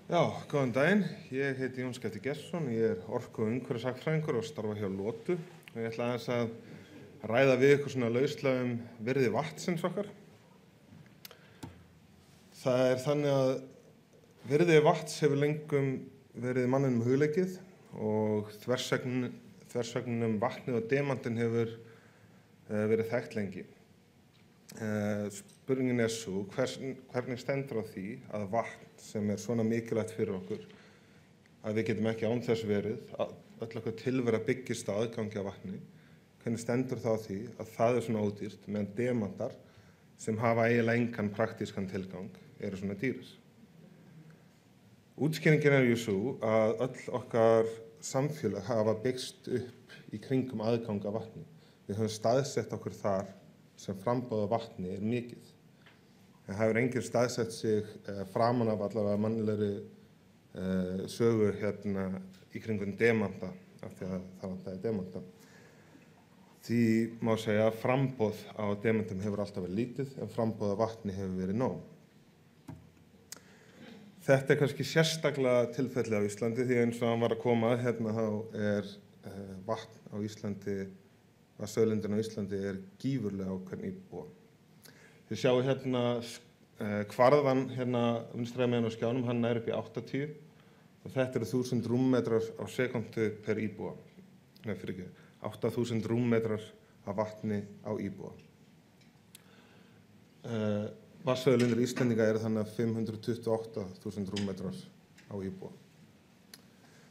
Já, góðan daginn. Ég heiti Jón Skafti Gestsson, ég er orku- og umhverfishagfræðingur og starfa hjá Lotu. Og ég ætla aðeins að ræða við ykkur svona lauslega virði vatnsins okkar. Það er þannig að virði vatns hefur lengum verið manninum hugleikið og þversögnin vatnið og demantin hefur verið þekkt lengi. Spurningin er svo, hvernig stendur á því að vatn sem er svona mikilvægt fyrir okkur að við getum ekki án þess verið, öll okkur tilvera byggist á aðgangi á vatni, hvernig stendur það á því að það er svona ódýrt meðan demantar sem hafa eiginlega engan praktískan tilgang eru svona dýrir. Útskýringin er svo að öll okkar samfélag hafa byggst upp í kringum aðgang á vatni. Við höfum staðsett okkur þar sem framboð af vatni er mikið. Það hefur enginn staðsett sig framan af allavega mannilegri sögu hérna í kringum demanta, af því að það vantaði demanta. Því má segja að framboð á demantum hefur alltaf verið lítið, en framboð af vatni hefur verið nóg. Þetta er kannski sérstaklega tilfelli á Íslandi, því eins og hann var að koma að hérna þá er vatn á Íslandi, vatnsauðlindin á Íslandi er gífurlega á hvern íbúa. Þið sjáu hérna kvarðan hérna vinstri megin á skjánum, hann nær upp í 80 og þetta eru 1000 rúmmetrar á sekúndu per íbúa. Nei, fyrir ekki, 8000 rúmmetrar af vatni á íbúa. Vatnsauðlindir Íslendinga eru þannig að 528.000 rúmmetrar á íbúa.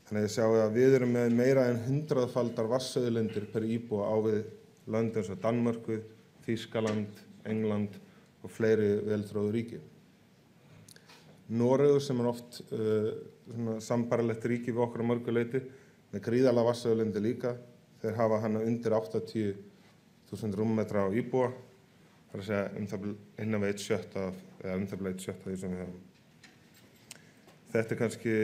Þannig að þið sjáu að við erum með meira en 100-faldar vatnsauðlindir per íbúa á við lönd eins og Danmörku, Þýskaland, England og fleiri velþróuð ríki. Noregur sem er oft sambærilegt ríki við okkur á mörgu leyti, með gríðarlega vatnsauðlindir líka, þeir hafa hana undir 80.000 rúmmetra á íbúa, það er að segja innan við 1/6 eða af því sem við hefum. Þetta er kannski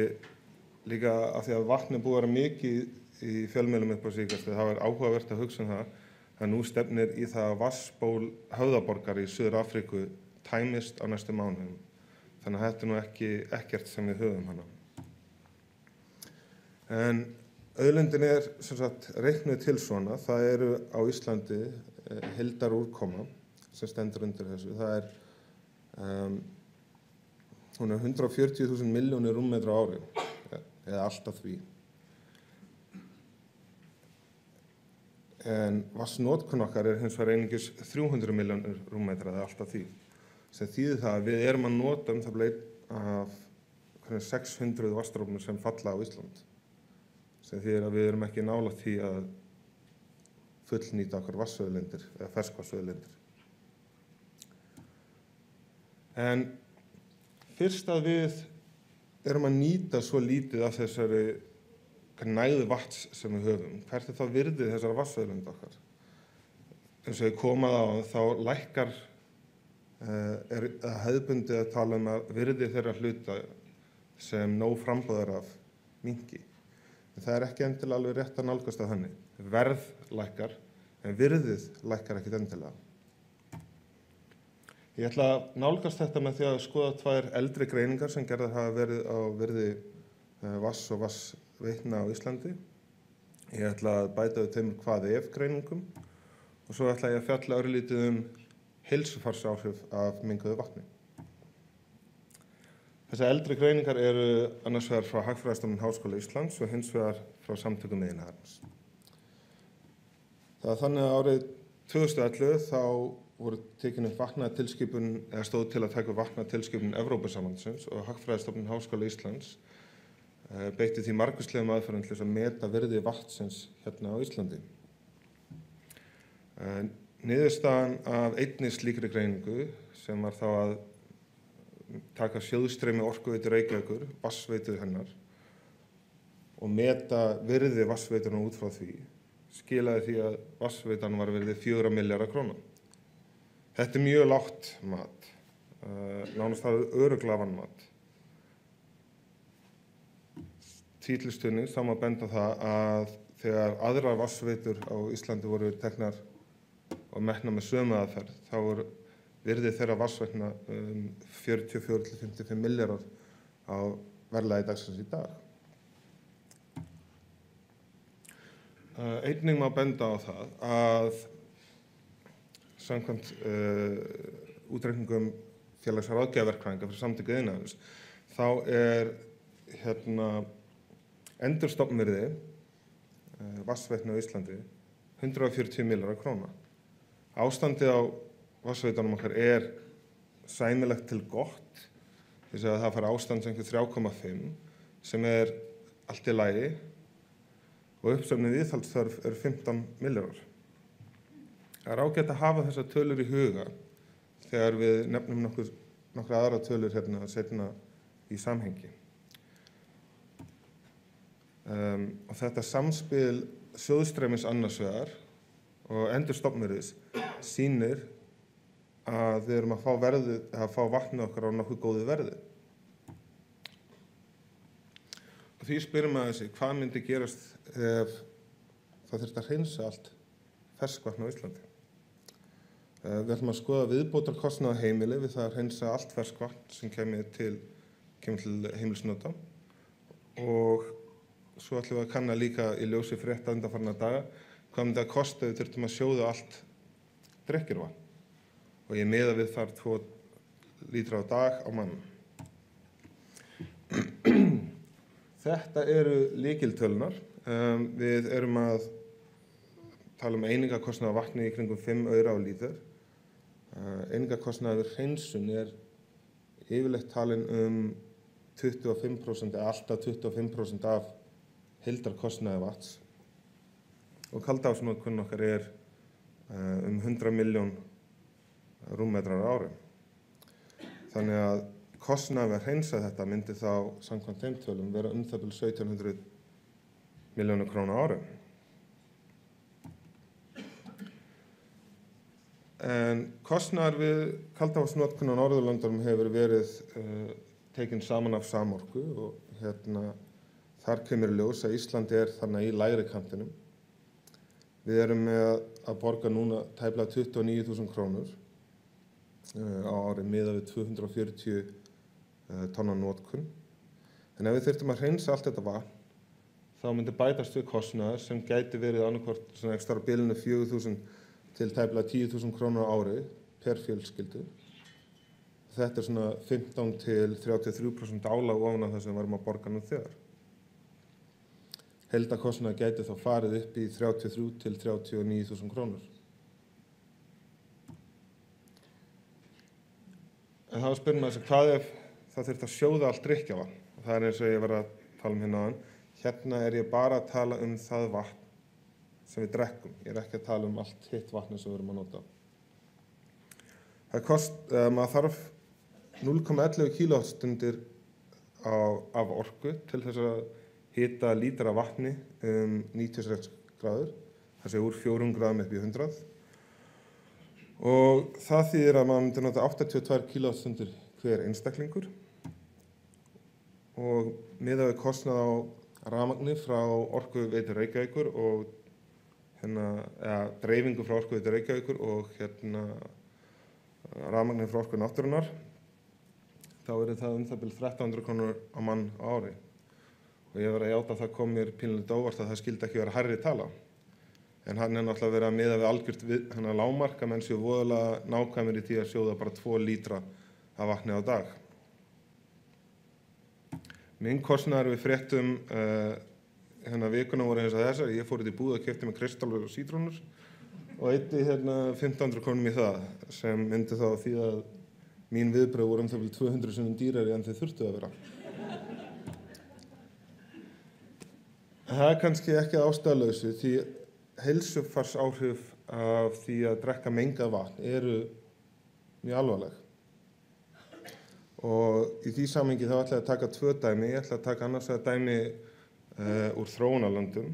líka af því að vatn er búið að vera mikið í fjölmiðlum upp á síðkastið, það er áhugavert að hugsa það að nú stefnir í það að vatnsból Höfðaborgar í Suður-Afríku tæmist á næstu mánuðum. Þannig að þetta er nú ekkert sem við höfum hana. En auðlindin er sem sagt reiknuð til svona, það eru á Íslandi heildarúrkoma sem stendur undir þessu. Það er hún er 140.000 milljónir rúmmetra á ári, eða alltaf því. En vatnsnotkun okkar er hins vegar einungis 300 milljónir rúmmetra, eða alltaf því. Sem þýðir það að við erum að nota það bleið af 600 vatnsstróknum sem falla á Ísland. Sem þýðir að við erum ekki nálægt því að fullnýta okkar vatnsauðlindir eða ferskvatnsauðlindir. En fyrst að við erum að nýta svo lítið af þessari nægðu vatns sem við höfum, hvert er þá virðið þessara vatnsauðlinda okkar? Eins og ég kom að þá lækkar er hefðbundið að tala að virði þeirra hluta sem nóg framboðar af minnki. En það er ekki endilega alveg rétt að nálgast að þannig. Verð lækkar, en virðið lækkar ekkit endilega. Ég ætla að nálgast þetta með því að skoða 2 eldri greiningar sem gerðar hafa verið á virði vatns og vatnsveitna á Íslandi. Ég ætla að bæta við 2 hvað ef greiningum og svo ætla ég að fjalla örlítið heilsufarsáhrif af menguðu vatni. Þessar eldri greiningar eru annars vegar frá Hagfræðistofnun Háskóla Íslands og hins vegar frá Samtökum iðnaðarins. Það er þannig að árið 2011 þá voru tekin upp vatnatilskipun, eða stóð til að taka upp vatnatilskipun Evrópusambandsins og Hagfræðistofnun Háskóla Íslands beitti því margvíslegum aðferðum til þess að meta virði vatnsins hérna á Íslandi. Niðurstaðan af einni slíkri greiningu sem var þá að taka sjóðstreymi Orkuveitu Reykjavíkur, vatnsveitu hennar, og meta virði vatnsveitunnar út frá því, skilaði því að vatnsveitan var virði 4 milljarða króna. Þetta er mjög lágt mat, nánast það er örugglega vanmat. Því til stuðnings þá má benda á það að þegar aðrar vatnsveitur á Íslandi voru teknar og metnar með sömu aðferð, þá voru virði þeirra vatnsveitna 44 til 55 milljarðar á verðlagi dagsins í dag. Einnig má benda á það að samkvæmt útreikningum félags ráðgjafarverkfræðinga fyrir Samtök iðnaðarins þá endurstofnvirði vatnsveitna á Íslandi 140 milljarðar króna. Ástandið á vatnsveitunum okkar er sæmilegt til gott, þess að það fara ástand sem 3,5 sem er allt í lagi og uppsöfnuð viðhaldsþörf 15 milljarðar. Það er ágætt að hafa þessar tölur í huga þegar við nefnum nokkra aðra tölur hérna seinna í samhengi. Og þetta samspil sjóðstreymis annars vegar og endurstofnvirðis sýnir að við erum að fá vatnið okkar á nokkuð góðu verði. Og því spyrum maður sig hvað myndi gerast ef það þyrfti að hreinsa allt ferskvatn á Íslandi. Við ætlum að skoða viðbótarkostnað á heimili við það að hreinsa allt ferskvatn sem kemur til heimilisnota og svo ætlum við að kanna líka í ljósi frétta undanfarna daga hvað myndi að kosta ef við þurftum að sjóða allt drykkjarvatn og ég miða við þar 2 lítra á dag á mann. Þetta eru lykiltölunar. Við erum að tala um einingakostnað á vatni í kringum 5 aura á lítur. Einingakostnaður hreinsun er yfirleitt talin 25% eða alltaf 25% af heildarkostnaði vatns. Og kaldafsnotkun okkar er 100 milljón rúmmetrar á ári. Þannig að kostnaður við að hreinsa þetta myndi þá samkvæmt þeim tölum vera það bil 1700 milljónir króna á ári. En kostnaður við kaldafsnotkun á Norðurlöndunum hefur verið tekinn saman af Samorku og þar kemur í ljós að Ísland er þannig í lægri kantinum. Við erum með að borga núna tæplega 29.000 krónur á ári miðað við 240 tonna notkun. En ef við þyrftum að hreinsa allt þetta vatn, þá myndi bætast við kostnaður sem gæti verið annaðhvort svona ekstra á bilinu 4.000 til tæplega 10.000 krónur á ári per fjölskyldu. Þetta er svona 15 til 33% álag ofan á það sem við varum að borga nú þegar. Heildarkostnaður gæti þá farið upp í 33 til 39.000 krónur. En þá spyrir maður sig hvað ef það þyrfti að sjóða allt drykkjarvatn. Það er eins og ég var að tala um hérna áðan. Hérna er ég bara að tala um það vatn sem við drekkum. Ég er ekki að tala um allt hitt vatni sem við erum að nota. Maður þarf 0,11 kílóvattstundir af orku til þess að hita lítra vatni 96 gráður. Það sé úr 4 gráðum upp í 100. Og það þýðir að maður myndi nota 82 kílóvattstundir hver einstaklingur og miðað við kostnað á rafmagni frá Orkuveitu Reykjavíkur og dreifingu frá Orkuveitu Reykjavíkur og rafmagni frá Orku náttúrunnar, þá það það bil 1.300 krónur á mann á ári. Og ég verð að játa að það kom mér pínulegt óvart að það skildi ekki vera hærri tala. En hann náttúrulega verið að miða við algjört lágmark að menn séu voðalega nákvæmir í því að sjóða bara 2 lítra af vatni á dag. Minn kostnaður við fréttum vikuna voru eins og þessar. Ég fór út í búð og keypti með kristallur og sítrónur og eyddi 1.500 krónum í það sem myndi þá því að mín viðbrögð voru það bil 200 sinnum dýrari en þau þurftu að vera. Það er kannski ekki ástæðulausu því heilsufarsáhrif af því að drekka mengað vatn eru mjög alvarleg. Og í því samhengi þá ætla ég að taka 2 dæmi. Ég ætla að taka annars vegar dæmi úr þróunarlöndum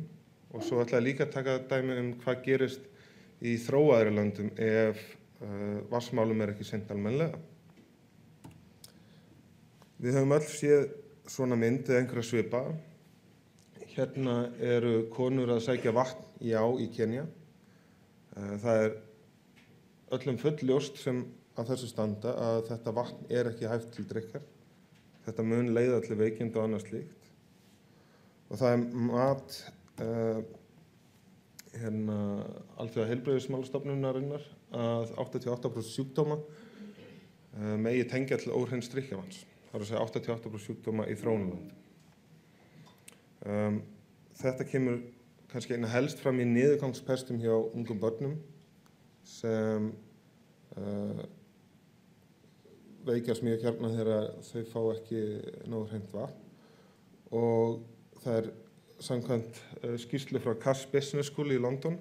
og svo ætla ég líka að taka dæmi hvað gerist í þróaðri löndum ef vatnsmálum ekki sinnt almennilega. Við höfum öll séð svona mynd eða einhverja svipa. Hérna eru konur að sækja vatn í á í Kenía. Það er öllum full ljóst sem að þessu standa að þetta vatn ekki hæft til drykkjar. Þetta mun leiða til veikinda og annað slíkt. Og það mat Alþjóða heilbrigðismálastofnunarinnar að 88% sjúkdóma megi tengja til óhreins drykkjarvatns. Það er að segja 88% sjúkdóma í þróunarlöndum. Þetta kemur kannski einna helst fram í niðurgangspestum hjá ungum börnum sem veikjast mjög gjarnan þegar þau fá ekki nógu hreint vatn. Og það samkvæmt skýrslu frá Cass Business School í London,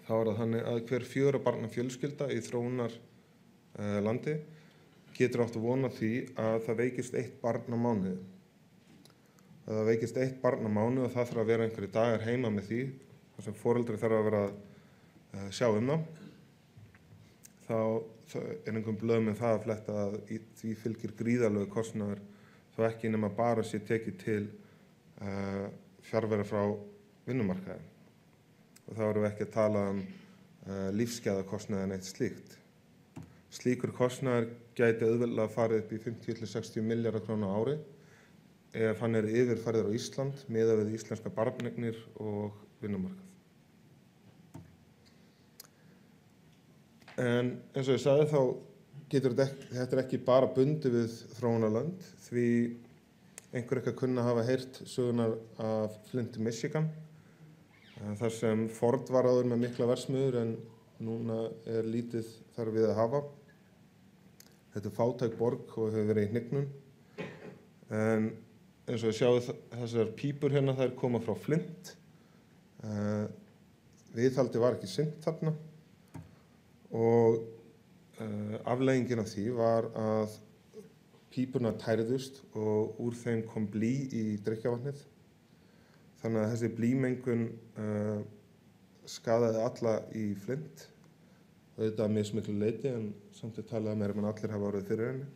þá það þannig að hver 4 barna fjölskylda í þróunarlandi getur átt að vona því að það veikist 1 barn á mánuði. Að það veikist 1 barn á mánuði og það þarf að vera einhverjir dagar heima með því, þar sem foreldri þarf að vera að sjá þá. Þá er einhverjum blöðum með það að fletta að því fylgir gríðarlegur kostnaður þó ekki nema bara sé tekið til fjarveru frá vinnumarkaði. Og þá erum við ekki að tala lífsgæðakostnaði en eitt slíkt. Slíkur kostnaður gæti auðveldlega farið upp í 50–60 milljarða króna á ári ef hann yfirfærður á Ísland miðað við íslenska barneignir og vinnumarkað. En eins og ég sagði þá getur þetta ekki bara bundið við þróunarlönd því einhver ekki að kunna hafa heyrt sögunar af Flint, Michigan, þar sem Ford var áður með mikla verksmiðjur en núna lítið þar við að hafa. Þetta fátæk borg og hefur verið í hnignun. En eins og við sjáum þessar pípur hérna, þær koma frá Flint. Viðhaldi var ekki sinnt þarna og afleiðingin af því var að pípurnar tærðust og úr þeim kom blý í drykkjarvatnið. Þannig að þessi blýmengun skaðaði alla í Flint. Auðvitað að mismiklu leyti en samt talið að meira en allir hafa orðið fyrir henni.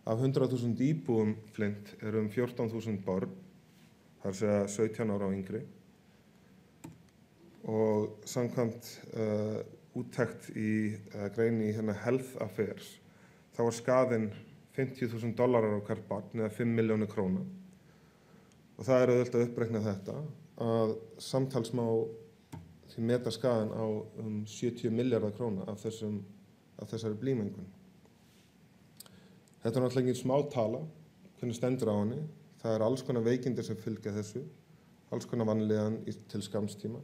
Af 100.000 íbúum Flint eru 14.000 börn, það er að segja 17 ára og yngri. Og samkvæmt úttekt í grein í Health Affairs, þá var skaðinn $50.000 á hvert barn eða 5 milljónir króna. Og það auðvitað að uppreikna þetta að samtals má því meta skaðinn á 70 milljarða króna af þessari blýmengun. Þetta náttúrulega engin smá tala, hvernig stendur á henni. Það alls konar veikindi sem fylgja þessu, alls konar vanlíðan til skamstíma.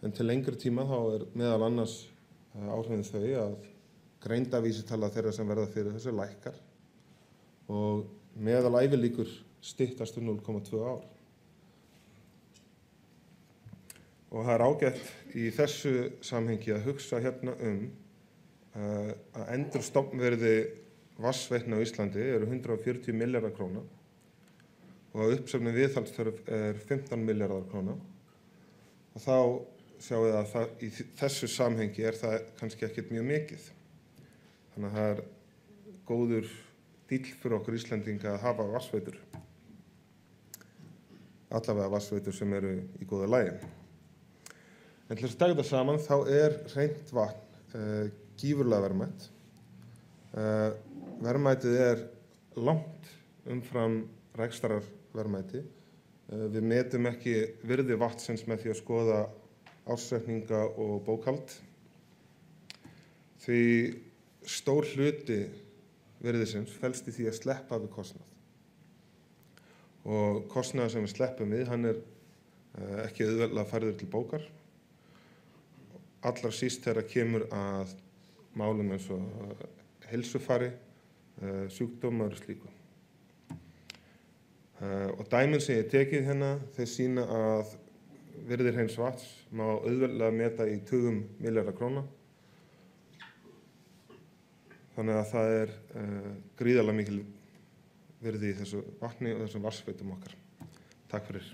En til lengri tíma þá meðal annars áhrifin þau að greindarvísitala þeirra sem verða fyrir þessu lækkar og meðalævilíkur styttast 0,2 ár. Og það ágætt í þessu samhengi að hugsa hérna að endurstofnverði vatnsveitna á Íslandi eru 140 milljarðar króna og að uppsöfnuð viðhaldsþörf 15 milljarðar króna. Og þá sjáum við að í þessu samhengi það kannski ekkert mjög mikið. Þannig að það góður díll fyrir okkur Íslendinga að hafa vatnsveitur. Allavega vatnsveitur sem eru í góðu lagi. En til þess að taka þetta saman þá hreint vatn gífurlega verðmætt. Verðmætið langt umfram rekstrarverðmæti. Við metum ekki virði vatnsins með því að skoða ársreikninga og bókhald. Því stór hluti virðisins felst í því að sleppa við kostnað. Og kostnaður sem við sleppum við, hann ekki auðveldlega færður til bókar. Allra síst þegar kemur að málum eins og heilsufari, sjúkdómar og slíku. Og dæmin sem ég tekið hérna, þeir sýna að virðir hreins vatns má auðveldlega meta í tugum milljarða króna. Þannig að það gríðarlega mikil virði í þessu vatni og þessum vatnsveitum okkar. Takk fyrir.